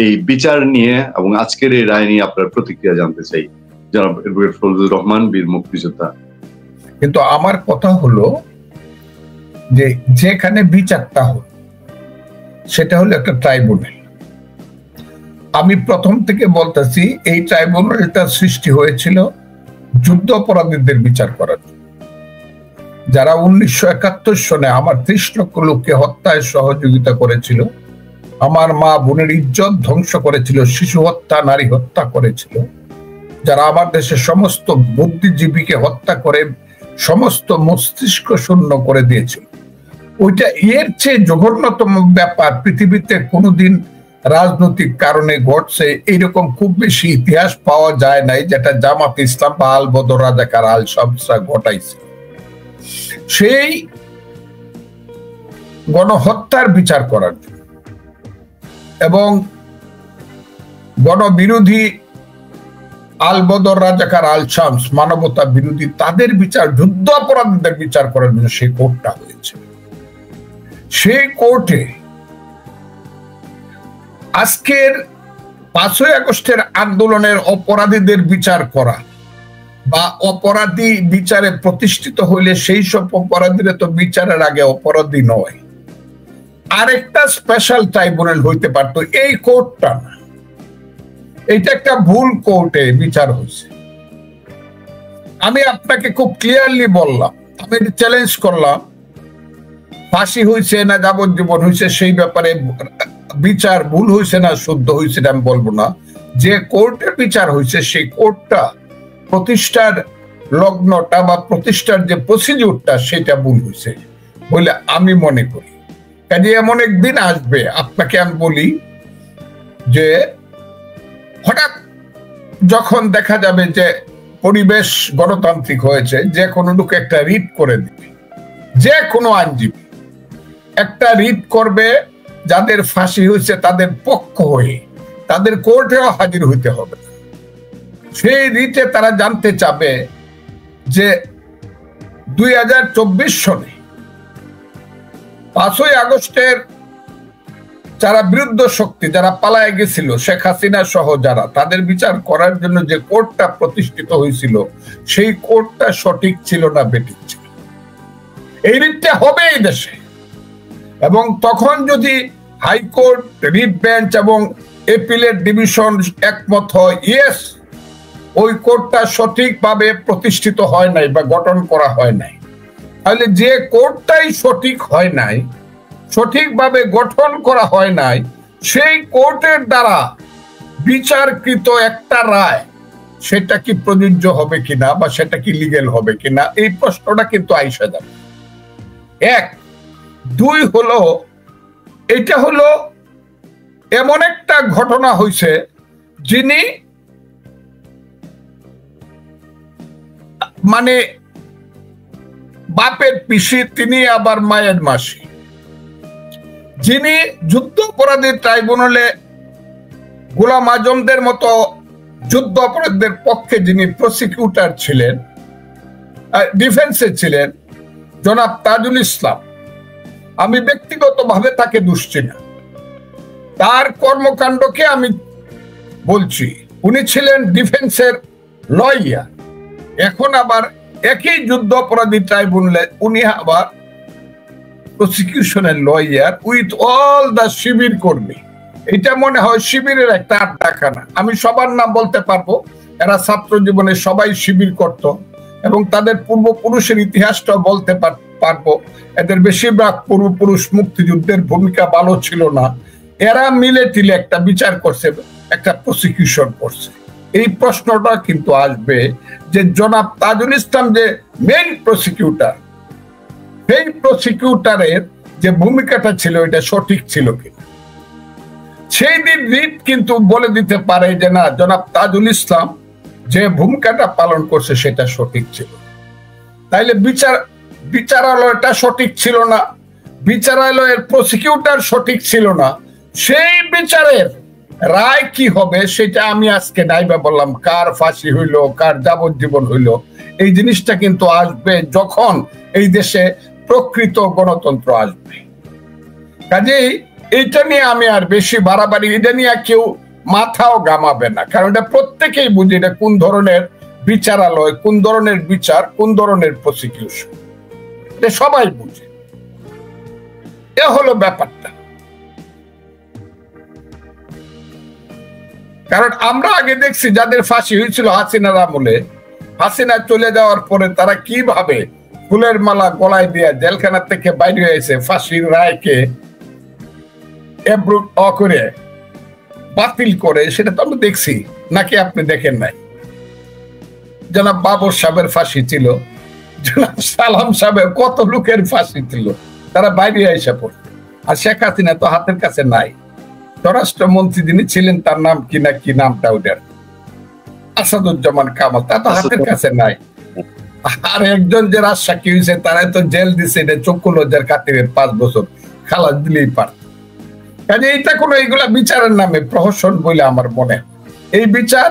এই বিচার নিয়ে এবং আজকের এই রায় নিয়ে আপনার প্রতিক্রিয়া জানতে চাই, জনাব অ্যাডভোকেট ফজলুর রহমান, বীর মুক্তিযোদ্ধা। কিন্তু আমার কথা হলো যে যেখানে বিচারটা হল সেটা হলো একটা ট্রাইব্যুনাল। আমি প্রথম থেকে বলতেছি এই ট্রাইব্যুনালটা সৃষ্টি হয়েছিল যুদ্ধ অপরাধীদের বিচার করার জন্য, যারা 1971 সনে আমার 30 লক্ষ লোককে হত্যায় সহযোগিতা করেছিল, আমার মা বোনের ইজ্জত ধ্বংস করেছিল, শিশু হত্যা, নারী হত্যা করেছিল, যারা আমার দেশের সমস্ত বুদ্ধিজীবীকে হত্যা করে সমস্ত মস্তিষ্ক শূন্য করে দিয়েছিল। ওইটা এর চেয়ে জঘন্যতম ব্যাপার পৃথিবীতে কোনোদিন রাজনৈতিক কারণে ঘটছে এইরকম খুব বেশি ইতিহাস পাওয়া যায় নাই, যেটা জামাত ইসলাম বা আল বদর রাজাকার আল শামসরা ঘটাইছে। সেই গণহত্যার বিচার করার জন্য এবং গণবিরোধী আল বদর রাজাকার আল শামস মানবতা বিরোধী তাদের বিচার, যুদ্ধ অপরাধীদের বিচার করার জন্য সেই কোর্টটা হয়েছে। সেই কোর্টে আজকের 5ই আগস্টের আন্দোলনের অপরাধীদের বিচার করা বা অপরাধী বিচারে প্রতিষ্ঠিত হইলে সেই সব অপরাধীরা তো বিচারের আগে অপরাধী নয়, আরেকটা স্পেশাল ট্রাইব্যুনাল হইতে পারত, এই কোর্টটা না। এটা একটা ভুল কোর্টে বিচার হয়েছে। আমি আপনাকে খুব ক্লিয়ারলি বললাম, আমি চ্যালেঞ্জ করলাম, ফাঁসি হয়েছে না যাবজ্জীবন হয়েছে সেই ব্যাপারে বিচার ভুল হয়েছে না শুদ্ধ হয়েছে আমি বলবো না। যে কোর্টের বিচার হয়েছে সেই কোর্টটা প্রতিষ্ঠার লগ্নটা বা প্রতিষ্ঠার যে প্রসিডিউরটা সেটা ভুল হয়েছে বলে আমি মনে করি। কাজে এমন একদিন আসবে, আপনাকে আমি বলি যে হঠাৎ যখন দেখা যাবে যে পরিবেশ গণতান্ত্রিক হয়েছে, যে কোনো লোক একটা রিট করে দিবে, যে কোনো আইনজীবী একটা রিট করবে, যাদের ফাঁসি হয়েছে তাদের পক্ষ হয়ে তাদের কোর্টেও হাজির হইতে হবে। সেই রিটে তারা জানতে চাবে যে 2024 সনে 5ই আগস্টের যারা বিরুদ্ধ শক্তি, যারা পালায় গেছিল, শেখ হাসিনা সহ যারা, তাদের বিচার করার জন্য যে কোর্টটা প্রতিষ্ঠিত হয়েছিল সেই কোর্টটা সঠিক ছিল না বেঠিক ছিল। এই রিটটা হবে এই দেশে, এবং তখন যদি হাইকোর্ট, রিট বেঞ্চ এবং এপিলেট ডিভিশন একমত হয় ইয়েস ওই কোর্টটা সঠিকভাবে প্রতিষ্ঠিত হয় নাই বা গঠন করা হয় নাই, তাহলে যে কোর্টটাই সঠিক হয় নাই, সঠিকভাবে গঠন করা হয় নাই, সেই কোর্টের দ্বারা বিচারকৃত একটা রায় সেটা কি প্রযোজ্য হবে কিনা বা সেটা কি লিগ্যাল হবে কিনা, এই প্রশ্নটা কিন্তু আইসা যাবে। 1, 2 হলো এটা হলো এমন একটা ঘটনা হয়েছে যিনি মানে বাপের পিসি, তিনি আবার মায়ের মাসি, যিনি যুদ্ধ অপরাধী ট্রাইব্যুনালে গোলাম আজমদের মতো যুদ্ধ অপরাধীদের পক্ষে যিনি প্রসিকিউটর ছিলেন, ডিফেন্সে ছিলেন, জনাব তাজুল ইসলাম। আমি ব্যক্তিগতভাবে তাকে দুষছি না, তার কর্মকাণ্ডকে আমি বলছি। উনি ছিলেন ডিফেন্সের লয়ার, এখন আবার একই যুদ্ধ অপরাধী ট্রাইব্যুনালে উনি আবার প্রসিকিউশনের লয়ার উইথ অল দা শিবির কর্মী। এটা মনে হয় শিবিরের একটা আড্ডাখানা। আমি সবার নাম বলতে পারবো, এরা ছাত্র জীবনে সবাই শিবির করত এবং তাদের পূর্বপুরুষের ইতিহাসটাও বলতে পারবো। এদের বেশিরভাগ পূর্বপুরুষ মুক্তিযুদ্ধের ভূমিকা ভালো ছিল না, এরা মিলে টিলে একটা বিচার করছে, একটা প্রসিকিউশন করছে। এই প্রশ্নটা কিন্তু আসবে যে জনাব তাজুল ইসলাম যে মেইন প্রসিকিউটর, সেই প্রসিকিউটরের যে ভূমিকাটা ছিল এটা সঠিক ছিল কিনা। সেই দিন রিট কিন্তু বলে দিতে পারে যে না, জনাব তাজুল ইসলাম যে ভূমিকাটা পালন করছে সেটা সঠিক ছিল। তাইলে বিচারালয়টা সঠিক ছিল না, বিচারালয়ের প্রসিকিউটর সঠিক ছিল না, সেই বিচারের রায় কি হবে সেটা আমি আজকে নাইবা বললাম। কার ফাঁসি হইল, কার যাবজ্জীবন হইল, এই জিনিসটা কিন্তু আসবে যখন এই দেশে প্রকৃত গণতন্ত্র আসবে। কাজেই এইটা নিয়ে আমি আর বেশি বাড়াবাড়ি, এটা নিয়ে কেউ মাথাও গামাবে না, কারণ এটা প্রত্যেকেই বুঝে এটা কোন ধরনের বিচারালয়, কোন ধরনের বিচার, কোন ধরনের প্রসিকিউশন, এটা সবাই বুঝে। এ হলো ব্যাপারটা। কারণ আমরা আগে দেখছি যাদের ফাঁসি হয়েছিল হাসিনার আমলে, হাসিনা চলে যাওয়ার পরে তারা কিভাবে ফুলের মালা গলায় দিয়ে জেলখানা থেকে বাইরে হয়েছে, ফাঁসির রায়কে করে বাতিল করে, সেটা তো আমরা দেখছি। নাকি আপনি দেখেন নাই? জনাব বাবর সাহেবের ফাঁসি ছিল, জনাব সালাম সাহেবের কত লোকের ফাঁসি ছিল, তারা বাইরে এসে পড়ে। আর শেখ হাসিনা তো হাতের কাছে নাই। স্বরাষ্ট্রমন্ত্রী যিনি ছিলেন তার নাম কি না, কি নামটা ওটার, আসাদুজ্জামান কামাল, তা তো হাতের কাছে নাই। আর একজন যে রাজসাক্ষী হয়েছে তারা তো জেল দিছে, এটা চক্ষু লজ্জার খাতিরে 5 বছর খালাস দিলেই পারত। কাজে এইটা কোনো এইগুলা বিচারের নামে প্রহসন বলে আমার মনে। এই বিচার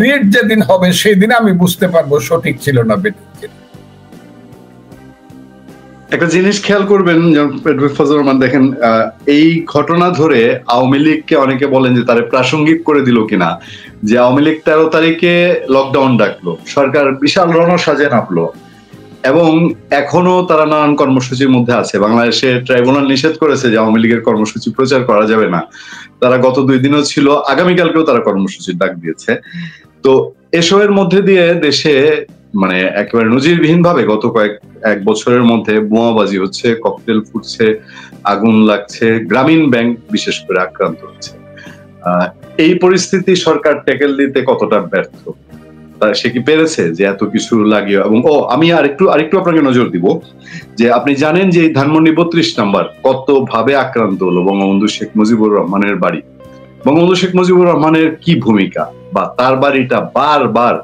রিট যেদিন হবে সেই দিন আমি বুঝতে পারবো সঠিক ছিল না বেঠিক ছিল। একটা জিনিস খেয়াল করবেন ফজলুর রহমান, দেখেন এই ঘটনা ধরে আওয়ামী লীগকে অনেকে বলেন যে তারা প্রাসঙ্গিক করে দিল কিনা, যে আওয়ামী লীগ 13 তারিখে লকডাউন ডাকলো, সরকার বিশাল রণসাজে নামলো, এবং এখনো তারা নানান কর্মসূচির মধ্যে আছে। বাংলাদেশে ট্রাইব্যুনাল নিষেধ করেছে যে আওয়ামী লীগের কর্মসূচি প্রচার করা যাবে না। তারা গত 2 দিনও ছিল, আগামীকালকেও তারা কর্মসূচির ডাক দিয়েছে। তো এসবের মধ্যে দিয়ে দেশে মানে একেবারে নজিরবিহীন ভাবে গত এক বছরের মধ্যে বোমাবাজি হচ্ছে, ককটেল ফুটছে, আগুন লাগছে, গ্রামীণ ব্যাংক বিশেষ করে আক্রান্ত হচ্ছে। এই পরিস্থিতি সরকার ট্যাকেল দিতে কতটা ব্যর্থ, সে কি পেরেছে যে এত কিছু লাগিয়ে? এবং আমি আরেকটু আপনাকে নজর দিব যে আপনি জানেন যে ধানমন্ডি 32 নাম্বার কত ভাবে আক্রান্ত হলো বঙ্গবন্ধু শেখ মুজিবুর রহমানের বাড়ি। বঙ্গবন্ধু শেখ মুজিবুর রহমানের কি ভূমিকা, বা তার বাড়িটা বারবার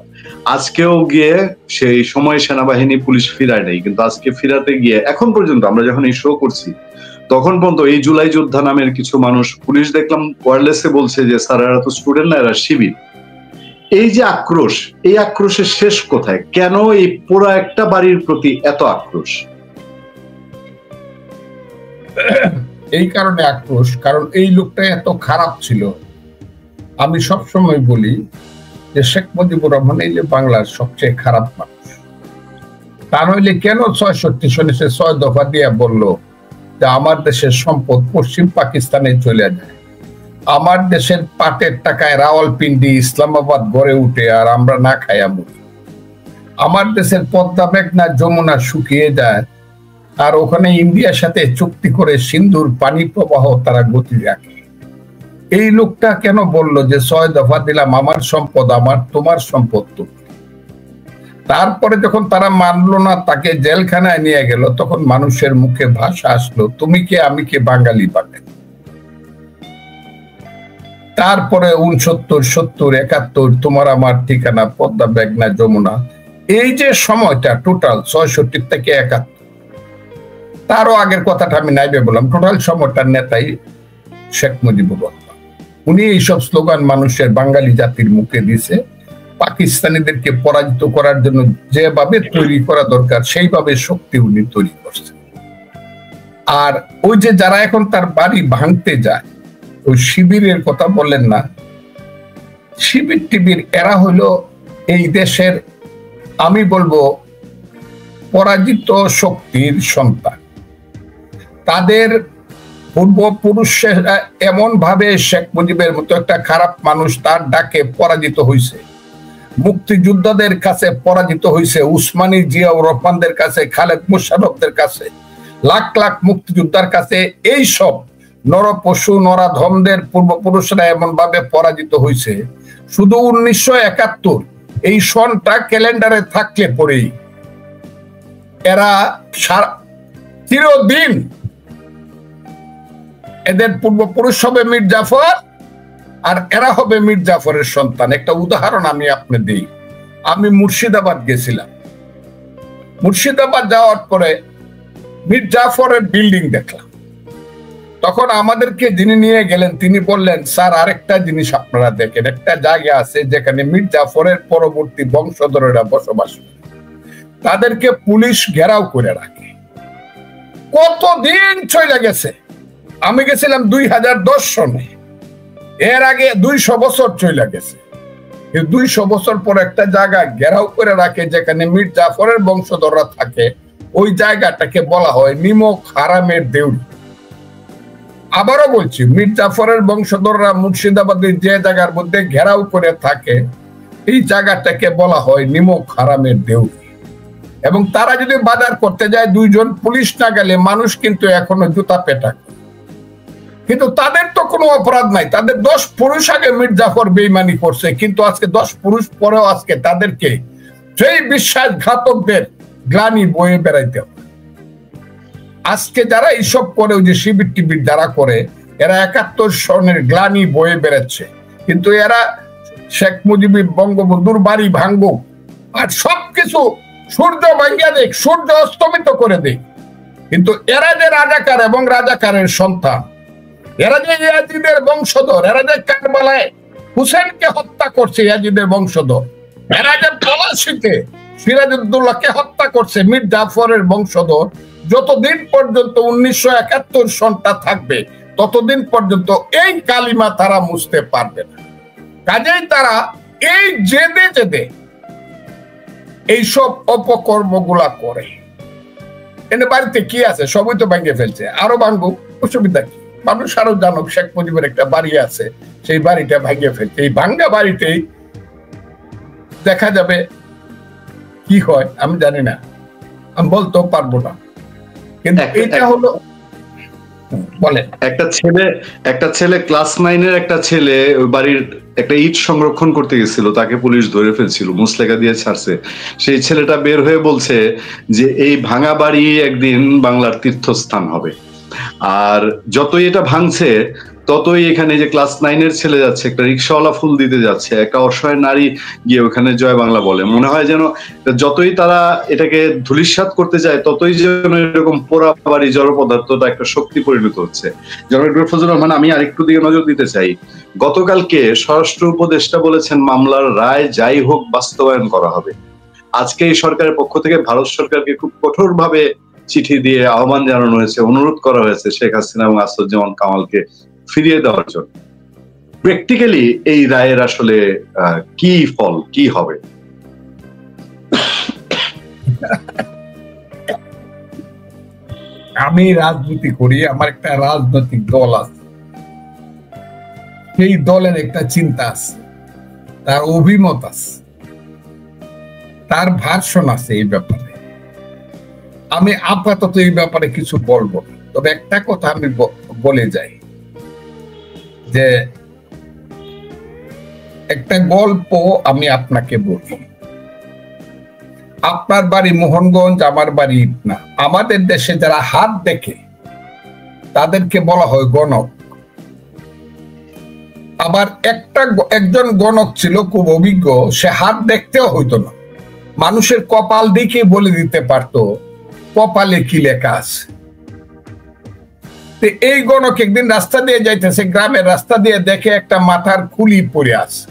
আজকেও গিয়ে সেই সময় সেনাবাহিনী পুলিশ ফিরায় নাই, কিন্তু আজকে ফিরাতে গিয়ে এখন পর্যন্ত আমরা যখন এই শো করছি তখন পর্যন্ত এই জুলাই যোদ্ধা নামের কিছু মানুষ, পুলিশ দেখলাম ওয়্যারলেসে বলছে যে স্যার এরা তো স্টুডেন্ট না, এরা শিবির। এই যে আক্রোশ, এই আক্রোশের শেষ কোথায়? কেন এই পুরো একটা বাড়ির প্রতি এত আক্রোশ? এই কারণে আক্রোশ, কারণ এই লোকটা এত খারাপ ছিল। আমি সবসময় বলি যে শেখ মুজিবুর রহমান এই যে বাংলার সবচেয়ে খারাপ মানুষ। তা নইলে কেন ৬৬ সনে সে ৬ দফা দিয়ে বলল যে আমার দেশের সম্পদ পশ্চিম পাকিস্তানে চলে যায়, আমার দেশের পাটের টাকায় রাওয়ালপিন্ডি ইসলামাবাদ গড়ে উঠে আর আমরা না খাইয়া মরি, আমার দেশের পদ্মা মেঘনা যমুনা শুকিয়ে যায় আর ওখানে ইন্ডিয়ার সাথে চুক্তি করে সিন্ধুর পানি প্রবাহ তারা গতি রাখে। এই লোকটা কেন বলল যে ৬ দফা দিলাম, আমার সম্পদ আমার, তোমার সম্পদ তোমার? তারপরে যখন তারা মানলো না, তাকে জেলখানায় নিয়ে গেল, তখন মানুষের মুখে ভাষা আসলো, তুমি কে আমি কে, বাঙালি বাঙালি। তারপরে 69, 70, 71 তোমার আমার ঠিকানা, পদ্মা মেঘনা যমুনা, এই যে সময়টা টোটাল ৬৬ থেকে ৭১, তারও আগের কথাটা আমি নাইবে বললাম, টোটাল সময়টার নেতাই শেখ মুজিবুর রহমান। উনি এইসব স্লোগান মানুষের বাঙালি জাতির মুখে দিছে। পাকিস্তানিদেরকে পরাজিত করার জন্য যেভাবে তৈরি করা দরকার সেইভাবে শক্তি উনি তৈরি করছেন। আর ওই যে যারা এখন তার বাড়ি ভাঙতে যায়, ওই শিবিরের কথা বললেন না, শিবির টিবির এরা হলো এই দেশের, আমি বলবো পরাজিত শক্তির সন্তান। তাদের পূর্বপুরুষেরা এমন ভাবে শেখ মুজিবের মতো একটা খারাপ মানুষ তার ডাকে পরাজিত হয়েছে, মুক্তিযোদ্ধাদের কাছে পরাজিত হয়েছে, উসমানী জিয়াউর রহমানদের কাছে, খালেদ মোশাররফদের কাছে, লাখ লাখ মুক্তিযোদ্ধার কাছে। এই সব নরপশু নরাধমদের পূর্বপুরুষরা এমন ভাবে পরাজিত হয়েছে, শুধু 1971 এই সনটা ক্যালেন্ডারে থাকলে পরেই এরা চিরদিন, এদের পূর্বপুরুষ হবে মীর জাফর আর এরা হবে মীর জাফরের সন্তান। একটা উদাহরণ আমি আপনি দিই। আমি মুর্শিদাবাদ গেছিলাম, মুর্শিদাবাদ যাওয়ার পরে মীর জাফরের বিল্ডিং দেখলাম। তখন আমাদেরকে যিনি নিয়ে গেলেন তিনি বললেন, স্যার আরেকটা জিনিস আপনারা দেখেন, একটা জায়গা আছে যেখানে মীর জাফরের পরবর্তী বংশধরেরা বসবাস করে, তাদেরকে পুলিশ ঘেরাও করে রাখে। কতদিন চলে গেছে, আমি গেছিলাম 2010 সনে, এর আগে 200 বছর চলে গেছে। 200 বছর পর একটা জায়গা ঘেরাও করে রাখে যেখানে মীর জাফরের বংশধররা থাকে, ওই জায়গাটাকে বলা হয় নিমক হারামের দেউরি। আবারও বলছি, মীর জাফরের বংশধররা মুর্শিদাবাদের যে জায়গার মধ্যে ঘেরাও করে থাকে, এই জায়গাটাকে বলা হয় নিমক হারামের দেউরি। এবং তারা যদি বাজার করতে যায়, 2 জন পুলিশ না গেলে মানুষ কিন্তু এখনো জুতা পেটা। কিন্তু তাদের তো কোনো অপরাধ নাই, তাদের 10 পুরুষ আগে মীর জাফর বেইমানি করছে, কিন্তু আজকে 10 পুরুষ পরেও আজকে তাদেরকে সেই বিশ্বাসঘাতকদের গ্লানি বয়ে বেড়াইতে হবে। আজকে যারা এইসব করে, ওই যে শিবির টিবির যারা করে, এরা 71 সনের গ্লানি বয়ে বেড়াচ্ছে। কিন্তু এরা শেখ মুজিবুর বঙ্গবন্ধুর বাড়ি ভাঙবো আর সবকিছু সূর্য ভাঙ্গিয়া দেখ, সূর্য অস্তমিত করে দেখ, কিন্তু এরা যে রাজাকার এবং রাজাকারের সন্তান, এরা যে ইয়াজিদের বংশধর, এরা যে কারবালায় হুসেনকে হত্যা করছে ইয়াজিদের বংশধর, এরা যে পলাশীতে সিরাজউদ্দৌলাকে হত্যা করছে মীর জাফরের বংশধর, যতদিন পর্যন্ত 1971 সনটা থাকবে ততদিন পর্যন্ত এই কালিমা তারা মুছতে পারবে না। কাজেই তারা এই জেদে জেদে এইসব অপকর্মগুলা করে। এনে বাড়িতে কি আছে সবই তো ভেঙে ফেলছে, আরো ভাঙুক, অসুবিধা কি? মানুষ আরো জানুক শেখ মুজিবের একটা বাড়ি আছে, সেই বাড়িটা ভেঙে ফেলছে। এই ভাঙ্গা বাড়িতেই দেখা যাবে কি হয় আমি জানি না, আমি বলতেও পারবো না। কিন্তু এটা হলো, বলে একটা ছেলে ক্লাস 9-এর একটা ছেলে ওই বাড়ির একটা ইট সংরক্ষণ করতে গেছিল, তাকে পুলিশ ধরে ফেলছিল, মুচলেখা দিয়ে ছাড়ছে। সেই ছেলেটা বের হয়ে বলছে যে এই ভাঙা বাড়ি একদিন বাংলার তীর্থস্থান হবে। আর যতই এটা ভাঙছে ততই এখানে যে ক্লাস 9-এর ছেলে যাচ্ছে, একটা রিক্সাওয়ালা ফুল দিতে যাচ্ছে, একটা অসহায় নারী গিয়ে ওখানে জয় বাংলা বলে। মনে হয় যেন যতই তারা এটাকে ধূলিসাৎ করতে যায়, ততই যেন এরকম পোড়া বাড়ি জড় পদার্থটা একটা শক্তি পরিণত হচ্ছে। জনাব ফজলুর রহমান, আমি আরেকটু দিকে নজর দিতে চাই। গতকালকে স্বরাষ্ট্র উপদেষ্টা বলেছেন মামলার রায় যাই হোক বাস্তবায়ন করা হবে। আজকে এই সরকারের পক্ষ থেকে ভারত সরকারকে খুব কঠোরভাবে চিঠি দিয়ে আহ্বান জানানো হয়েছে, অনুরোধ করা হয়েছে শেখ হাসিনা এবং আসাদুজ্জামান কামালকে ফিরিয়ে দেওয়ার জন্য। প্র্যাকটিক্যালি এই রায়ের আসলে কি ফল, কি হবে? আমি রাজনীতি করি, আমার একটা রাজনৈতিক দল আছে, সেই দলের একটা চিন্তা আছে, তার অভিমত আছে, তার ভার্সন আছে এই ব্যাপারে। আমি আপাতত এই ব্যাপারে কিছু বলবো, তবে একটা কথা আমি বলে যাই যে একটা গল্প আমি আপনাকে বলি। আপনার বাড়ি মোহনগঞ্জ, আমার বাড়ি না। আমাদের দেশে যারা হাত দেখে তাদেরকে বলা হয় গণক। আবার একজন গণক ছিল খুব অভিজ্ঞ, সে হাত দেখতেও হইতো না, মানুষের কপাল দেখে বলে দিতে পারতো কপালে কি লেখা আছে। এই গণক একদিন রাস্তা দিয়ে যাইতেছে, গ্রামের রাস্তা দিয়ে দেখে একটা মাথার খুলি পড়ে আছে।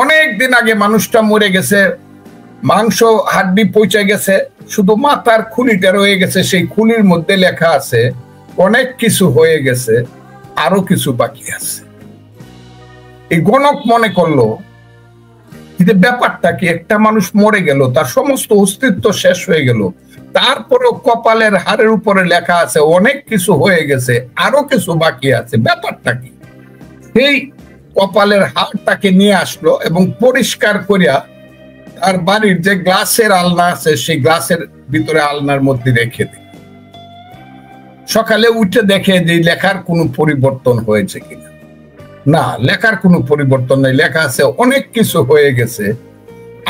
অনেকদিন আগে মানুষটা মরে গেছে, মাংস হাড্ডি পচে গেছে, শুধু মাথার খুলিটা রয়ে গেছে। সেই খুলির মধ্যে লেখা আছে অনেক কিছু হয়ে গেছে, আরো কিছু বাকি আছে। এই গণক মনে করলো যে ব্যাপারটা কি, একটা মানুষ মরে গেল, তার সমস্ত অস্তিত্ব শেষ হয়ে গেল, তারপরেও কপালের হাড়ের উপরে লেখা আছে অনেক কিছু হয়ে গেছে, আরো কিছু বাকি আছে, ব্যাপারটা কি? সেই কপালের হাড়টাকে নিয়ে আসলো এবং পরিষ্কার করিয়া তার বাড়ির যে গ্লাসের আলনা আছে সেই গ্লাসের ভিতরে আলনার মধ্যে রেখে দিল। সকালে উঠে দেখে যে লেখার কোনো পরিবর্তন হয়েছে কিনা। না, লেখার কোনো পরিবর্তন নেই, লেখা আছে অনেক কিছু হয়ে গেছে,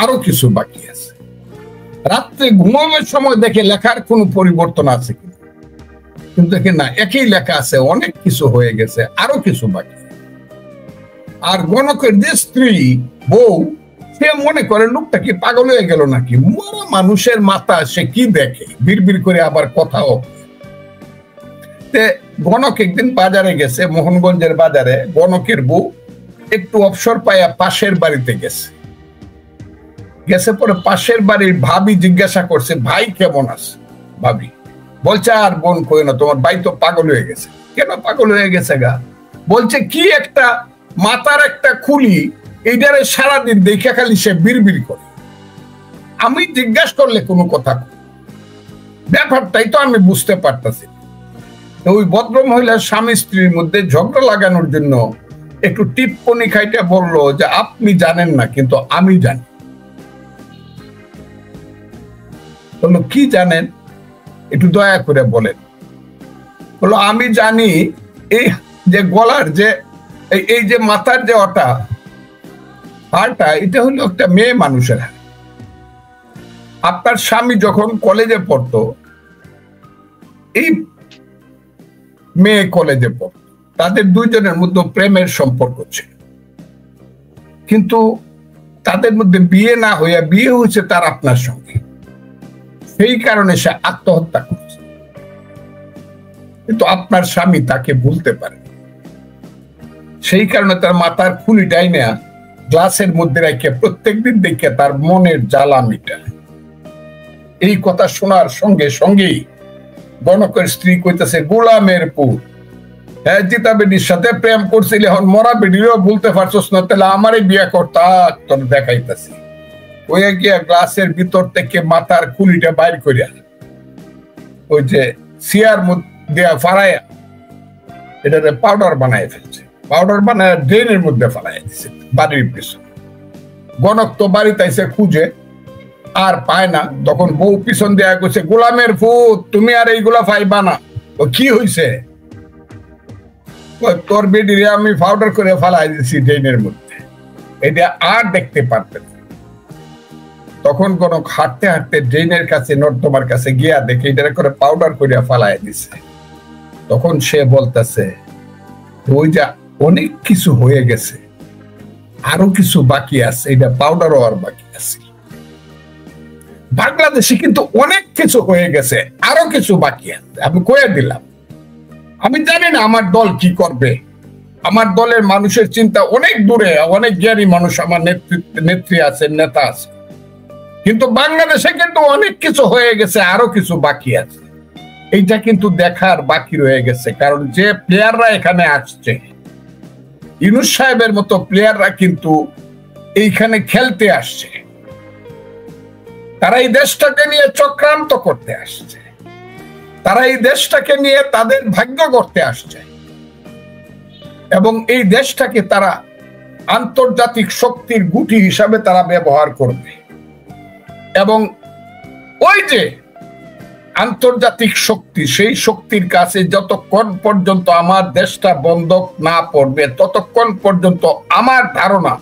আরো কিছু বাকি আছে। রাত্রে ঘুমানোর সময় দেখে লেখার কোনো পরিবর্তন আছে কিনা, কিন্তু দেখে না, একই লেখা আছে অনেক কিছু হয়ে গেছে, আরো কিছু বাকি। আর গণকের যে স্ত্রী বউ, সে মনে করে লোকটা কি পাগল হয়ে গেল নাকি, মরা মানুষের মাথা সে কি দেখে, বিড়বিড় করে আবার কথাও। গণক একদিন বাজারে গেছে, মোহনগঞ্জের বাজারে। গণকের বউ একটু অবসর পাইয়া পাশের বাড়িতে গেছে পরে পাশের বাড়ির ভাবি জিজ্ঞাসা করছে, ভাই কেমন আছে? ভাবি বলছে আর বোন কই না, তোমার ভাই তো পাগল হয়ে গেছে। কেন পাগল হয়ে গেছে গা? বলছে কি একটা মাথার একটা খুলি, এইটারে সারাদিন দেখে খালি সে বিড়বিড় করে। আমি জিজ্ঞাসা করলে কোনো কথা, ব্যাপারটাই তো আমি বুঝতে পারতেছি। ওই ভদ্র মহিলার স্বামী স্ত্রীর মধ্যে ঝগড়া লাগানোর জন্য একটু টিপ্পনি খাইতে বললো যে আপনি জানেন না কিন্তু আমি জানি। বললো কি জানেন, একটু দয়া করে বলেন। বললো আমি জানি এই যে গলার যে এই যে মাথার যে হাড়টা, এটা হলো একটা মেয়ে মানুষের হাড়। আপনার স্বামী যখন কলেজে পড়তো, এই মেয়ে কলেজে পড়তো, তাদের দুইজনের মধ্যে প্রেমের সম্পর্ক ছিল, কিন্তু তাদের মধ্যে বিয়ে না হইয়া বিয়ে হয়েছে তার আপনার সঙ্গে। সেই কারণে সে আত্মহত্যা করছে, কিন্তু আপনার স্বামী তাকে ভুলতে পারে। সেই কারণে তার মাথার খুলিটাই নেয়া গ্লাসের মধ্যে রেখে প্রত্যেকদিন দেখে তার মনের জ্বালা মিটায়। এই কথা শোনার সঙ্গে সঙ্গেই গণকের স্ত্রী কইতেছে, গোলামের পুত, হ্যাঁ জিতা বেডির সাথে প্রেম করছিলি, এখন মরা বেডিরও বলতে পারছস না, তাহলে আমারই বিয়ে করতা, তোর দেখাইতেছি। ওই গিয়া গ্লাসের ভিতর থেকে মাথার খুলিটা বাইর করিয়া ওই যে সিয়ার মধ্যে ফাড়াইয়া এটাতে পাউডার বানায় ফেলছে। পাউডার বানায় ড্রেনের মধ্যে ফালাই দিছে বাড়ির পিছনে। গণক তো বাড়িতে এসে খুঁজে আর পায় না, তখন বউ পিছন দেয়া করছে, গোলামের ফুট তুমি আর এইগুলা পাইবা না। ও কি হইছে? তোর বেডিরে আমি পাউডার করে ফালাই দিছি ড্রেনের মধ্যে, এটা আর দেখতে পারবে না। তখন গণক হাঁটতে হাঁটতে ড্রেনের কাছে, নর্দমার কাছে গিয়া দেখে এটা করে পাউডার করে ফালাই দিছে। তখন সে বলতেছে, ওই যা অনেক কিছু হয়ে গেছে, আরো কিছু বাকি আছে, এটা পাউডার হওয়ার বাকি আছে। বাংলাদেশে কিন্তু অনেক কিছু হয়ে গেছে, আরো কিছু বাকি আছে। আমি কয়ে দিলাম, আমি জানি না আমার দল কি করবে। আমার দলের মানুষের চিন্তা অনেক দূরে, অনেক জ্ঞানী মানুষ আমার নেত্রী আছে, নেতা আছে, কিন্তু বাংলাদেশে কিন্তু অনেক কিছু হয়ে গেছে, আরো কিছু বাকি আছে। এইটা কিন্তু দেখার বাকি রয়ে গেছে। কারণ যে প্লেয়াররা এখানে আসছে, ইউনূস সাহেবের মতো প্লেয়াররা কিন্তু এইখানে খেলতে আসছে, তারা এই দেশটাকে নিয়ে চক্রান্ত করতে আসছে, তারা এই দেশটাকে নিয়ে তাদের ভাগ্য করতে আসছে, এবং এই দেশটাকে তারা আন্তর্জাতিক শক্তির গুটি হিসাবে তারা ব্যবহার করবে। এবং ওই যে আন্তর্জাতিক শক্তি, সেই শক্তির কাছে যতক্ষণ পর্যন্ত আমার দেশটা বন্ধক না পড়বে, ততক্ষণ পর্যন্ত আমার ধারণা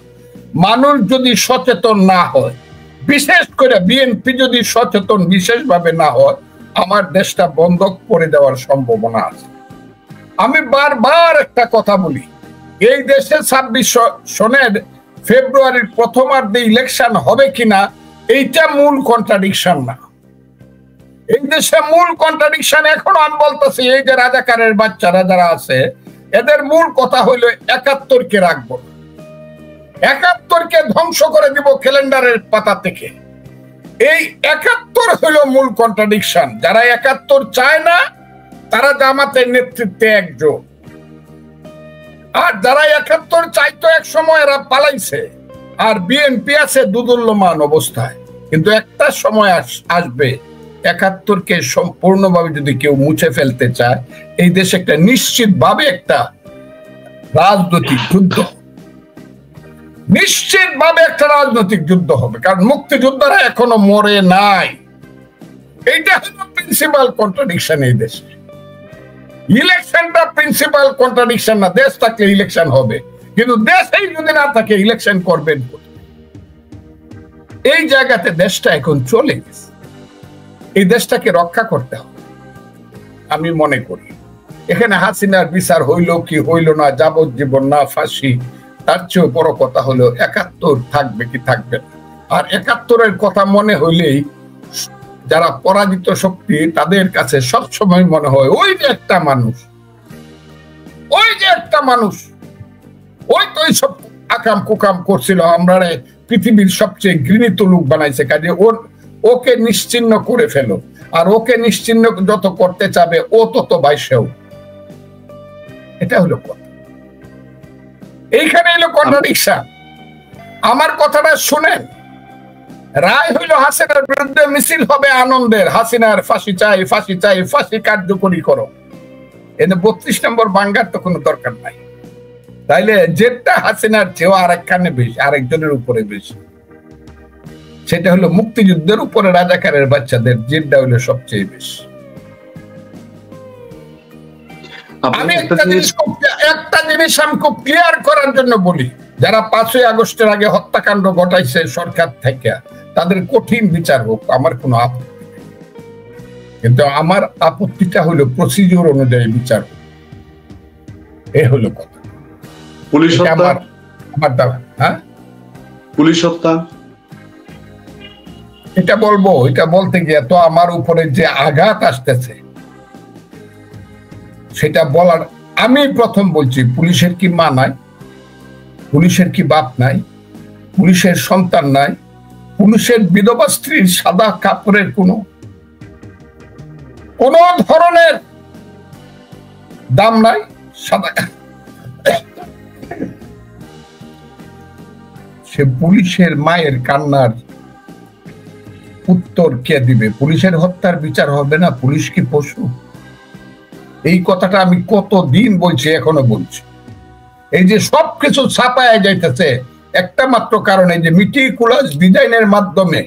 মানুষ যদি সচেতন না হয়, বিশেষ করে বিএনপি যদি সচেতন বিশেষভাবে না হয়, আমার দেশটা বন্ধক করে দেওয়ার সম্ভাবনা আছে। আমি বারবার একটা কথা বলি, এই দেশে 26 সনের ফেব্রুয়ারির প্রথমার্ধে ইলেকশন হবে কিনা, এইটা মূল কন্ট্রাডিকশন না। এই দেশে মূল কন্ট্রাডিকশন এখন আমি বলতেছি, এই যে রাজাকারের বাচ্চারা যারা আছে, এদের মূল কথা হইলো ৭১কে রাখবো, ৭১কে ধ্বংস করে দিব ক্যালেন্ডারের পাতা থেকে। এই ৭১ হইলো মূল কন্ট্রাডিকশন। যারা ৭১ চায় না তারা জামাতের নেতৃত্বে একজন, আর যারা ৭১ চাইতো এক সময় এরা পালাইছে, আর বিএনপি আছে দুদুল্যমান অবস্থায়। কিন্তু একটা সময় আসবে, ৭১কে সম্পূর্ণভাবে যদি কেউ মুছে ফেলতে চায়, এই দেশে একটা নিশ্চিতভাবে একটা রাজনৈতিক যুদ্ধ, নিশ্চিতভাবে একটা রাজনৈতিক যুদ্ধ হবে। কারণ মুক্তিযোদ্ধারা এখনো মরে নাই। এইটা হলো প্রিন্সিপাল কন্ট্রাডিকশন এই দেশে। ইলেকশনটা প্রিন্সিপাল কন্ট্রাডিকশন না। দেশ থাকলে ইলেকশন হবে, কিন্তু দেশেই যদি না থাকে ইলেকশন করবেন। এই জায়গাতে দেশটা এখন চলে গেছে, এই দেশটাকে রক্ষা করতে হবে। আমি মনে করি এখানে হাসিনার বিচার হইল কি হইল না, যাবজ্জীবন না ফাঁসি, তার চেয়েও বড় কথা হলো ৭১ থাকবে কি থাকবে না। আর ৭১-এর কথা মনে হইলেই যারা পরাজিত শক্তি, তাদের কাছে সবসময় মনে হয় ওই যে একটা মানুষ, ওই যে একটা মানুষ, ওই তো সব আকাম কুকাম করছিল, আমরা পৃথিবীর সবচেয়ে ঘৃণিত লোক বানাইছে। কাজে ওকে নিশ্চিহ্ন করে ফেলো, আর ওকে নিশ্চিহ্ন যত করতে চাবে ও তত বাইশেও। এটা হলো কথা, এইখানে এলো কন্ট্রাডিকশন। আমার কথাটা শুনেন, রায় হইল হাসিনার বিরুদ্ধে মিছিল হবে আনন্দের, হাসিনার ফাঁসি চাই, ফাঁসি চাই, ফাঁসি কার্যকরী করো। এতে 32 নম্বর বাঙ্গার তো কোনো দরকার নাই। তাইলে যেটা হাসিনার চেয়েও আরেকখানে বেশি, আরেকজনের উপরে বেশি, সেটা হলো মুক্তিযুদ্ধের উপরে রাজাকারের বাচ্চাদের জেদটা হলো সবচেয়ে বেশি। আমি একটা জিনিস আমি খুব ক্লিয়ার করার জন্য বলি, যারা 5ই আগস্টের আগে হত্যাকাণ্ড ঘটাইছে সরকার থেকে, তাদের কঠিন বিচার হোক, আমার কোনো আপত্তি নেই। কিন্তু আমার আপত্তিটা হলো প্রসিডিউর অনুযায়ী বিচার হোক। এ হলো কথা। পুলিশ হত্যা, আমার দাবি। হ্যাঁ, পুলিশ হত্যা, এটা বলবো, এটা বলতে গিয়ে তো আমার উপরে যে আঘাত আসতেছে সেটা বলার, আমি প্রথম বলছি, পুলিশের কি মা নাই? পুলিশের কি বাপ নাই? পুলিশের সন্তান নাই? পুলিশের বিধবা স্ত্রীর সাদা কাপড়ের কোন ধরনের দাম নাই? সাদা সে পুলিশের মায়ের কান্নার উত্তর কে দিবে? পুলিশের হত্যার বিচার হবে না? পুলিশ কি পশু? এই কথাটা আমি কতদিন বলছি, এখনো বলছি। এই যে সবকিছু ছাপায় যাইতেছে একটা মাত্র কারণে, যে মিটিকুলাস ডিজাইনের মাধ্যমে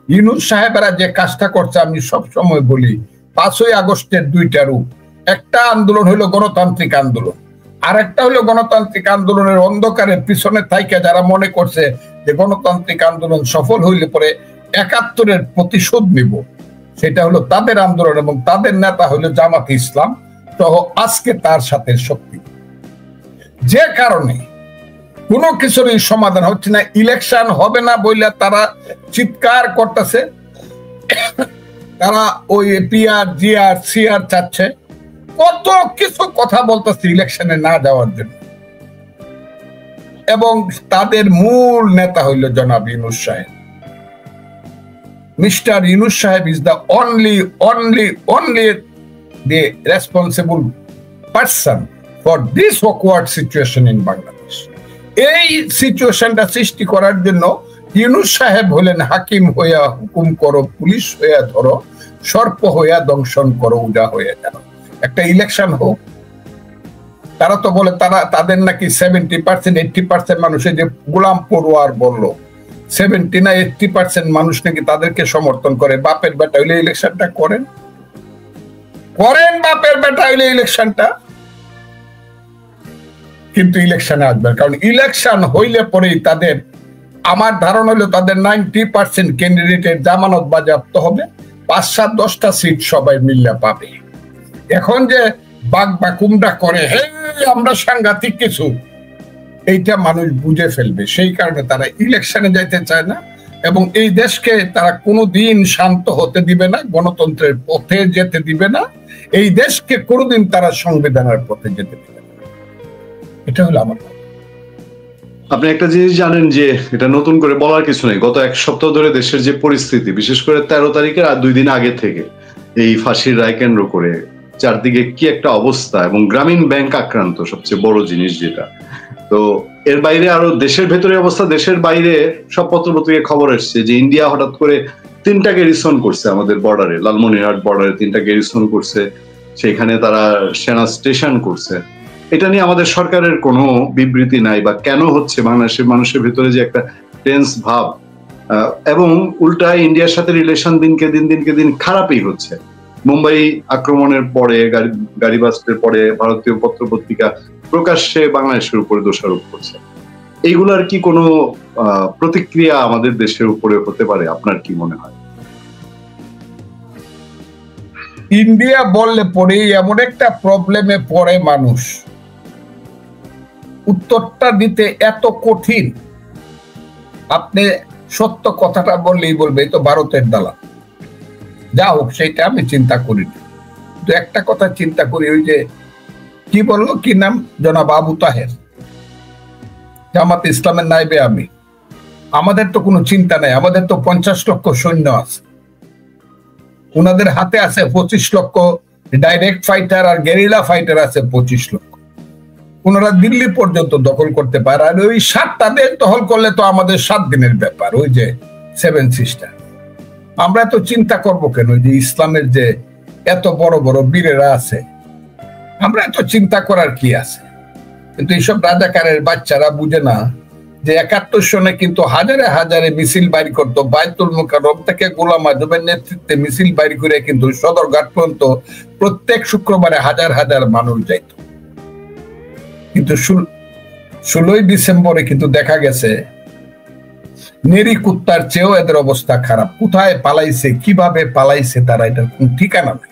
ইউনূস সাহেবেরা যে কাজটা করছে, আমি সব সময় বলি 5ই আগস্টের দুইটা রূপ। একটা আন্দোলন হলো গণতান্ত্রিক আন্দোলন, আর একটা হলো গণতান্ত্রিক আন্দোলনের অন্ধকারের পিছনে থাইকা যারা মনে করছে যে গণতান্ত্রিক আন্দোলন সফল হইলে পরে 71-এর প্রতিশোধ নিব, সেটা হলো তাদের আন্দোলন, এবং তাদের নেতা হলো জামাতে ইসলাম সহ আজকে তার সাথে শক্তি। যে কারণে কোনো কিছুরই সমাধান হচ্ছে না, ইলেকশন হবে না বইলে তারা চিৎকার করতেছে, তারা ওই পিআর, জিআর, সিআর চাচ্ছে, কত কিছু কথা বলতেছে ইলেকশনে না যাওয়ার জন্য। এবং তাদের মূল নেতা হইল জনাব ইউনূস সাহেব। Mr. Yunus Sahib is the only the responsible person for this awkward situation in Bangladesh. এই সিচুয়েশনটা সৃষ্টি করার জন্য ইউনূস সাহেব হলেন হাকিম হইয়া হুকুম করো, পুলিশ হইয়া ধরো, সর্প হইয়া দংশন করো, উজা হইয়া যাও। একটা ইলেকশন হোক। তারা তো বলে তাদের নাকি 70% 80% মানুষের, যে গোলাম পড়ুয়ার বললো 70 না 80% মানুষ নাকি তাদেরকে সমর্থন করে। বাপের বেটা হইলে ইলেকশনটা করেন, বাপের বেটা হইলে ইলেকশনটা। কিন্তু ইলেকশনে আসবেন, কারণ ইলেকশন হইলে পরেই তাদের, আমার ধারণা হলো তাদের 90% ক্যান্ডিডেটের জামানত বাজেয়াপ্ত হবে, 5-7-10টা সিট সবাই মিল্লা পাবে। এখন যে বাঘ বাকুমটা করে, হে আমরা সাংঘাতিক কিছু, এইটা মানুষ বুঝে ফেলবে। সেই কারণে তারা ইলেকশনে যাইতে চায় না, এবং এই দেশকে তারা কোনোদিন শান্ত হতে দিবে না, গণতন্ত্রের পথে যেতে দিবে না, এই দেশকে কোনোদিন তারা সংবিধানের পথে যেতে দিবে না। এটা হলো আমার। আপনি একটা জিনিস জানেন যে এটা নতুন করে বলার কিছু নেই, গত 1 সপ্তাহ ধরে দেশের যে পরিস্থিতি, বিশেষ করে 13 তারিখের আর 2 দিন আগে থেকে এই ফাঁসির রায় কেন্দ্র করে চারদিকে কি একটা অবস্থা, এবং গ্রামীণ ব্যাংক আক্রান্ত সবচেয়ে বড় জিনিস যেটা। তো এর বাইরে আরো দেশের ভেতরে অবস্থা, দেশের বাইরে সব পত্রপত্রিকায় খবর এসছে যে ইন্ডিয়া হঠাৎ করে 3টা গ্যারিসন করছে আমাদের বর্ডারে, লালমনিরহাট বর্ডারে 3টা গ্যারিসন করছে, সেখানে তারা সেনা স্টেশন করছে। এটা নিয়ে আমাদের সরকারের কোনো বিবৃতি নাই, বা কেন হচ্ছে বাংলাদেশের মানুষের ভেতরে যে একটা টেন্স ভাব, এবং উল্টা ইন্ডিয়ার সাথে রিলেশন দিনকে দিন খারাপই হচ্ছে। মুম্বাই আক্রমণের পরে, গাড়ি বাস্টের পরে ভারতীয় পত্রপত্রিকা প্রকাশ্যে বাংলাদেশের উপরে দোষারোপ করছে। এইগুলার কি কোনো প্রতিক্রিয়া আমাদের দেশের উপরে হতে পারে? আপনার কি মনে হয়? ইন্ডিয়া বললে পরে এমন একটা প্রবলেমে পড়ে মানুষ, উত্তরটা দিতে এত কঠিন। আপনি সত্য কথাটা বললেই বলবে তো ভারতের দালাল। যা হোক, সেইটা আমি চিন্তা করি না। তো একটা কথা চিন্তা করি, ওই যে কি বললো, কি নাম, জনাব আবু তাহের, জামাত ইসলামের নাইবে আমি, আমাদের তো কোনো চিন্তা নাই, আমাদের তো 50 লক্ষ সৈন্য আছে, ওনাদের হাতে আছে 25 লক্ষ ডাইরেক্ট ফাইটার, আর গেরিলা ফাইটার আছে 25 লক্ষ। ওনারা দিল্লি পর্যন্ত দখল করতে পারে, আর ওই 7টা দেশ দখল করলে তো আমাদের 7 দিনের ব্যাপার। ওই যে 7 সিস্টার, আমরা তো চিন্তা করবো কেন? ওই যে ইসলামের যে এত বড় বড় বীরেরা আছে, আমরা এত চিন্তা করার কি আছে? কিন্তু এইসব রাজাকারের বাচ্চারা বুঝে না যে 71 সনে কিন্তু হাজারে হাজারে মিছিল বাইর করতো, বাইতুল মুকাররম থেকে গোলাম আজমের নেতৃত্বে মিছিল বাইর করে কিন্তু সদরঘাট পর্যন্ত প্রত্যেক শুক্রবারে হাজার হাজার মানুষ যাইত। কিন্তু 16ই ডিসেম্বরে কিন্তু দেখা গেছে নেরি কুত্তার চেয়েও এদের অবস্থা খারাপ। কোথায় পালাইছে, কিভাবে পালাইছে, তারা এটার কোন ঠিকানা নেই।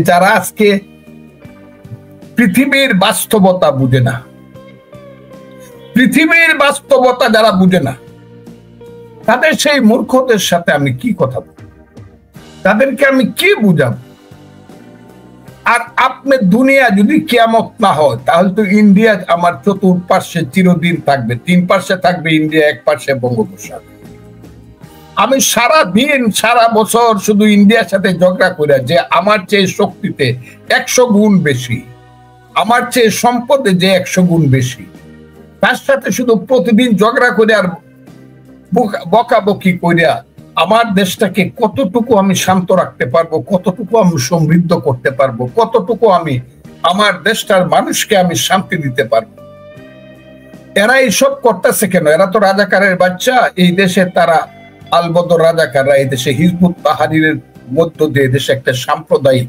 যারা আজকে পৃথিবীর বাস্তবতা বুঝে না, পৃথিবীর বাস্তবতা যারা বুঝে না, তাদের সেই মূর্খদের সাথে আমি কি কথা বলবো? তাদেরকে আমি কি বুঝাবো? আর আপনার দুনিয়া যদি কিয়ামত না হয়, তাহলে তো ইন্ডিয়া আমার চতুর্পার্শ্বে চিরদিন থাকবে। 3 পার্শ্বে থাকবে ইন্ডিয়া, 1 পার্শ্বে বঙ্গোপসাগর। আমি সারা দিন সারা বছর শুধু ইন্ডিয়ার সাথে ঝগড়া করে যে আমার চেয়ে শক্তিতে 100 গুণ বেশি, আমার চেয়ে সম্পদে যে 100 গুণ বেশি, তার সাথে শুধু প্রতিদিন ঝগড়া করে আর বকাবকি কইরা আমার দেশটাকে কতটুকু আমি শান্ত রাখতে পারবো, কতটুকু আমি সমৃদ্ধ করতে পারবো, কতটুকু আমি আমার দেশটার মানুষকে আমি শান্তি দিতে পারবো। এরা এইসব করতেছে কেন? এরা তো রাজাকারের বাচ্চা। এই দেশে তারা আলবদর রাজাকাররা এই দেশে হিজবুত তাহরীরের মধ্য দিয়ে দেশে একটা সাম্প্রদায়িক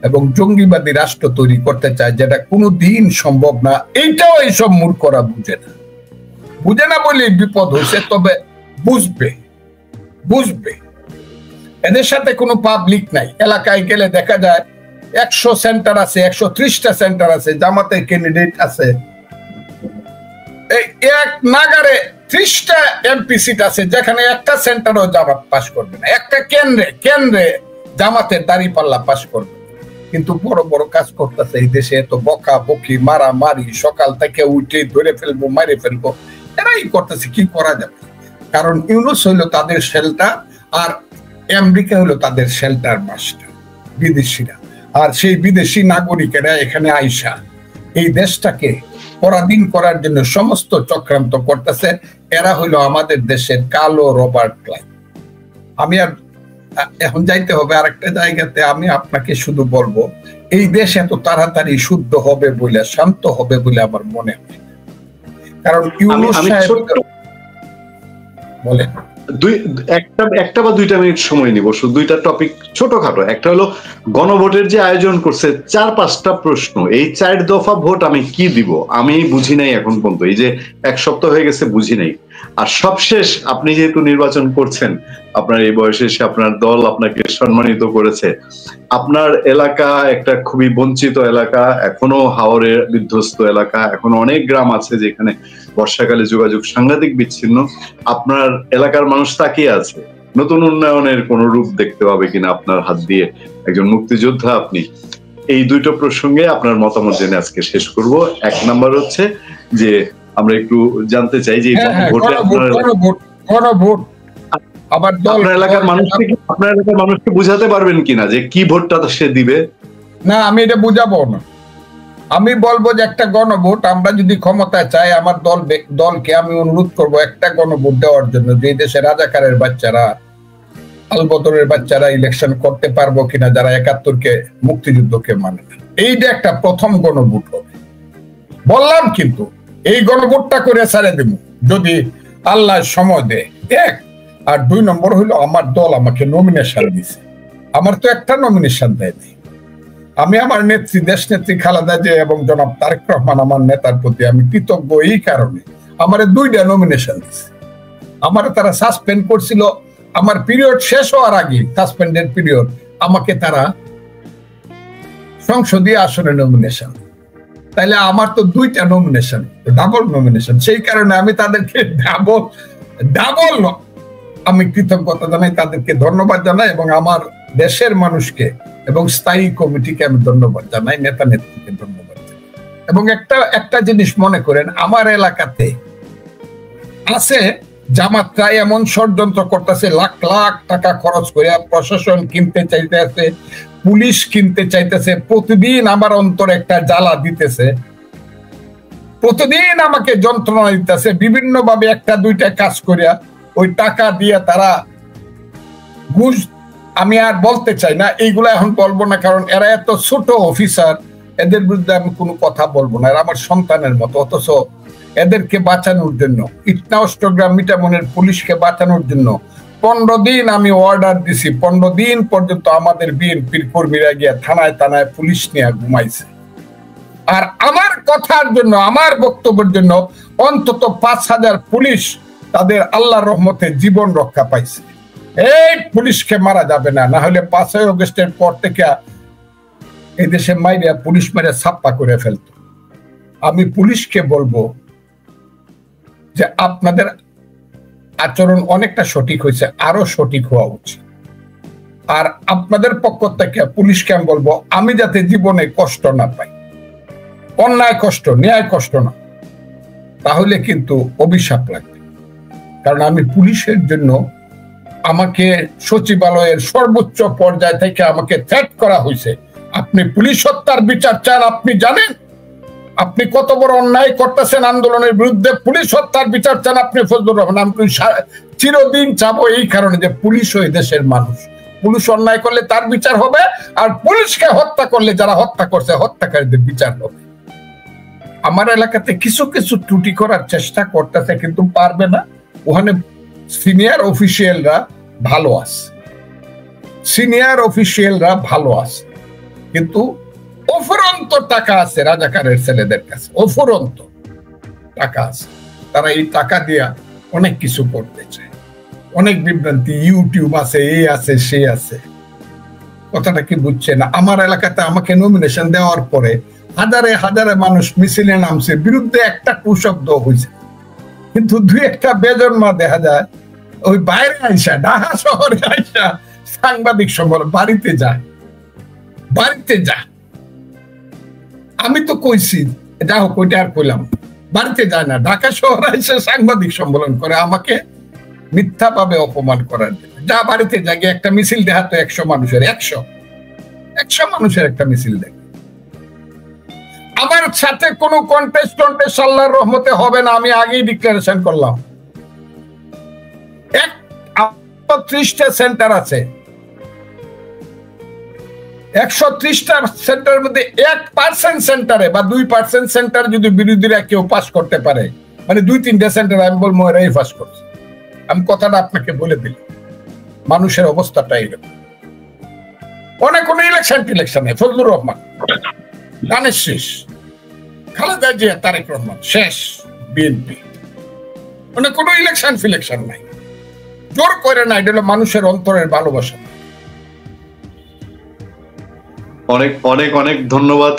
এবং জঙ্গিবাদী রাষ্ট্র তৈরি করতে চায়, যেটা কোনোদিন সম্ভব না। এইটাও এইসব মূর্খরা বুঝে না। বুঝে না বলে বিপদ হয়েছে, তবে বুঝবে। এদের সাথে কোনো পাবলিক নাই। এলাকায় গেলে দেখা যায় 100 সেন্টার আছে, 130টা সেন্টার আছে, জামাতের ক্যান্ডিডেট আছে, এক নাগারে 30টা এমপি সিট আছে, যেখানে একটা সেন্টারও জামাত পাস করবে না, একটা কেন্দ্রে জামাতের দাঁড়িপাল্লা পাস করবে। কিন্তু বড় বড় কাজ করতেছে এই দেশে, এত বকা বকি মারামারি, সকাল থেকে উঠে ধরে ফেলবো, মারে ফেলবো, এরাই করতেছে। কি করা যাবে? কারণ ইউনূস হইলো তাদের শেল্টার, আর আমেরিকা হলো তাদের শেল্টার মাস্টার, বিদেশিরা। আর সেই বিদেশি নাগরিকেরা এখানে আইসা এই দেশটাকে পরাধীন করার জন্য সমস্ত চক্রান্ত করতেছে। এরা হইলো আমাদের দেশের কালো রবার্ট ক্লাইভ। আমি আর এখন যাইতে হবে আরেকটা জায়গাতে। আমি আপনাকে শুধু বলবো, এই দেশ এত তাড়াতাড়ি শুদ্ধ হবে বলে, শান্ত হবে বলে আমার মনে হয়। কারণ ইউনূস সাহেব বলেন, একটা বা 2টা মিনিট সময় নিব, শুধু 2টা টপিক ছোটখাটো। একটা হলো গণভোটের যে আয়োজন করছে, 4-5টা প্রশ্ন, এই 4 দফা ভোট আমি কি দিব আমি বুঝি নাই এখন পর্যন্ত। এই যে 1 সপ্তাহ হয়ে গেছে, বুঝি নাই। আর সবশেষ, আপনি যেহেতু নির্বাচন করছেন, আপনার এই বয়সে এসে আপনার দল আপনাকে সম্মানিত করেছে। আপনার এলাকা একটা খুবই বঞ্চিত এলাকা, এখনো হাওরের বিধ্বস্ত এলাকা, এখনো অনেক গ্রাম আছে যেখানে বর্ষাকালে যোগাযোগ সাংঘাতিক বিচ্ছিন্ন। আপনার এলাকার মানুষ তাকিয়ে আছে নতুন উন্নয়নের কোন রূপ দেখতে পাবে কিনা আপনার হাত দিয়ে। একজন মুক্তিযোদ্ধা আপনি। এই 2টো প্রসঙ্গে আপনার মতামত জেনে আজকে শেষ করব। 1 নাম্বার হচ্ছে যে আমরা একটু জানতে চাই যে আপনার এলাকার মানুষকে বুঝাতে পারবেন কিনা যে কি ভোটটা সে দিবে? না, আমি এটা বুঝাবো না। আমি বলবো যে একটা গণভোট, আমরা যদি ক্ষমতায় চাই, আমার দলকে আমি অনুরোধ করব একটা গণভোট দেওয়ার জন্য, যে দেশের রাজাকারের বাচ্চারা, আলবদরের বাচ্চারা ইলেকশন করতে পারবো কিনা, যারা 71কে মুক্তিযুদ্ধকে মানে। এইটা একটা প্রথম গণভোট হবে বললাম। কিন্তু এই গণভোটটা করে ছেড়ে দেব যদি আল্লাহ সময় দেয়, 1। আর 2 নম্বর হলো, আমার দল আমাকে নমিনেশন দিছে। আমার তো একটা নমিনেশন দেয়নি। আমি আমার নেত্রী, দেশ নেত্রী খালেদা জিয়া এবং জনাব তারেক রহমান আমার নেতার প্রতি আমি কৃতজ্ঞ। এই কারণে আমার 2টা নমিনেশন দিছে। আমার তারা সাসপেন্ড করছিল, আমার পিরিয়ড শেষ হওয়ার আগে, সাসপেন্ডেড পিরিয়ড, আমাকে তারা সংসদীয় আসনে নমিনেশন। তাইলে আমার তো 2টা নমিনেশন, ডাবল নমিনেশন। সেই কারণে আমি তাদেরকে ডাবল আমি কৃতজ্ঞতা জানাই, তাদেরকে ধন্যবাদ জানাই, এবং আমার দেশের মানুষকে এবং স্থায়ী কমিটিকে আমি ধন্যবাদ জানাই, নেতা নেত্রীকে ধন্যবাদ জানাই। এবং একটা জিনিস মনে করেন, আমার এলাকাতে আছে জামাতরা এমন ষড়যন্ত্র করতেছে, লাখ লাখ টাকা খরচ করে প্রশাসন কিনতে চাইতেছে, পুলিশ কিনতে চাইতেছে, প্রতিদিন আমার অন্তরে একটা জ্বালা দিতেছে, প্রতিদিন আমাকে যন্ত্রণা দিতেছে, বিভিন্ন ভাবে একটা দুইটা কাজ করিয়া ওই টাকা দিয়ে তারা ঘুষ, আমি আর বলতে চাই না এইগুলা, এখন বলবো না, কারণ এরা এত ছোট অফিসার, এদের বিরুদ্ধে আমি কোনো কথা বলবো না, এরা আমার সন্তানের মতো। অথচ এদেরকে বাঁচানোর জন্য, ইটনা অষ্টগ্রাম মিঠামনের পুলিশকে বাঁচানোর জন্য 15 দিন আমি অর্ডার দিছি, 15 দিন পর্যন্ত আমাদের বিএনপির কর্মীরা গিয়া থানায় থানায় পুলিশ নিয়ে ঘুমাইছে। আর আমার কথার জন্য, আমার বক্তব্যের জন্য অন্তত 5,000 পুলিশ তাদের আল্লাহর রহমতে জীবন রক্ষা পাইছে। এই পুলিশকে মারা যাবে না, না হলে 5ই আগস্টের পর থেকে এই দেশে মাইরা পুলিশ মেরে ছাপ্পা করে ফেলত। আমি পুলিশকে বলবো যে আপনাদের আচরণ অনেকটা সঠিক হয়েছে, আরো সঠিক হওয়া উচিত। আর আপনাদের পক্ষ থেকে পুলিশকে আমি বলবো, আমি যাতে জীবনে কষ্ট না পাই, অন্যায় কষ্ট, ন্যায় কষ্ট না, তাহলে কিন্তু অভিশাপ লাগবে। কারণ আমি পুলিশের জন্য, আমাকে সচিবালয়ের সর্বোচ্চ পর্যায় থেকে আমাকে থ্রেট করা হয়েছে, আপনি পুলিশ হত্যার বিচার চান, আপনি জানেন আপনি কত বড় অন্যায় করতেছেন আন্দোলনের বিরুদ্ধে, পুলিশ হত্যার বিচার চান আপনি ফজলুর রহমান। আমি চিরদিন চাবো এই কারণে যে পুলিশ ওই দেশের মানুষ, পুলিশ অন্যায় করলে তার বিচার হবে, আর পুলিশকে হত্যা করলে যারা হত্যা করছে হত্যাকারীদের বিচার হবে। আমার এলাকাতে কিছু কিছু ত্রুটি করার চেষ্টা করতেছে, কিন্তু পারবে না। ওখানে সিনিয়র অফিসিয়ালরা ভালো আছে, সিনিয়র অফিসিয়ালরা ভালো আছে, কিন্তু অফুরন্ত টাকা আছে রাজাকারের ছেলেদের কাছে, অফুরন্ত টাকা আছে। তারা এই টাকা দিয়া অনেক কিছু করতে চায়, অনেক বিভ্রান্তি, ইউটিউব আছে, এই আছে, সে আছে। কথাটা কি বুঝছে না? আমার এলাকাতে আমাকে নমিনেশন দেওয়ার পরে হাজারে হাজারে মানুষ মিছিলে নামছে, বিরুদ্ধে একটা কুশব্দ হয়েছে, কিন্তু দুই একটা বেজন্মা দেখা যায় ওই বাইরে আইসা, ঢাকা শহরে আইসা সাংবাদিক সম্মেলন, বাড়িতে যায়, বাড়িতে যায়। আমি তো কইছি, যা হোক ওইটা আর কইলাম, বাড়িতে যায় না, ঢাকা শহরে এসে সাংবাদিক সম্মেলন করে আমাকে মিথ্যা ভাবে অপমান করার জন্য। যা বাড়িতে যাই, একটা মিছিল দেখা তো 100 মানুষের, 100 মানুষের একটা মিছিল দেখ। আমার সাথে কোনো কন্টেস্ট আল্লাহর রহমতে হবে না, আমি আগেই ডিক্লারেশন করলাম। 130টা সেন্টার আছে, 130টা সেন্টারের মধ্যে 1% সেন্টারে বা 2% সেন্টার যদি বিরোধীরা কেউ পাস করতে পারে, মানে 2-3টা সেন্টার, আমি বলবো এরাই পাস করছে। আমি কথাটা আপনাকে বলে দিই, মানুষের অবস্থাটা এরকম। অনেক কোনো ইলেকশন নেই, ফজলুর রহমান গানের শেষ, খালেদা জিয়া, তারেক রহমান শেষ, বিএনপি, মানে কোনো ইলেকশন নাই, জোর করে না, এটা হলো মানুষের অন্তরের ভালোবাসা। অনেক অনেক অনেক ধন্যবাদ।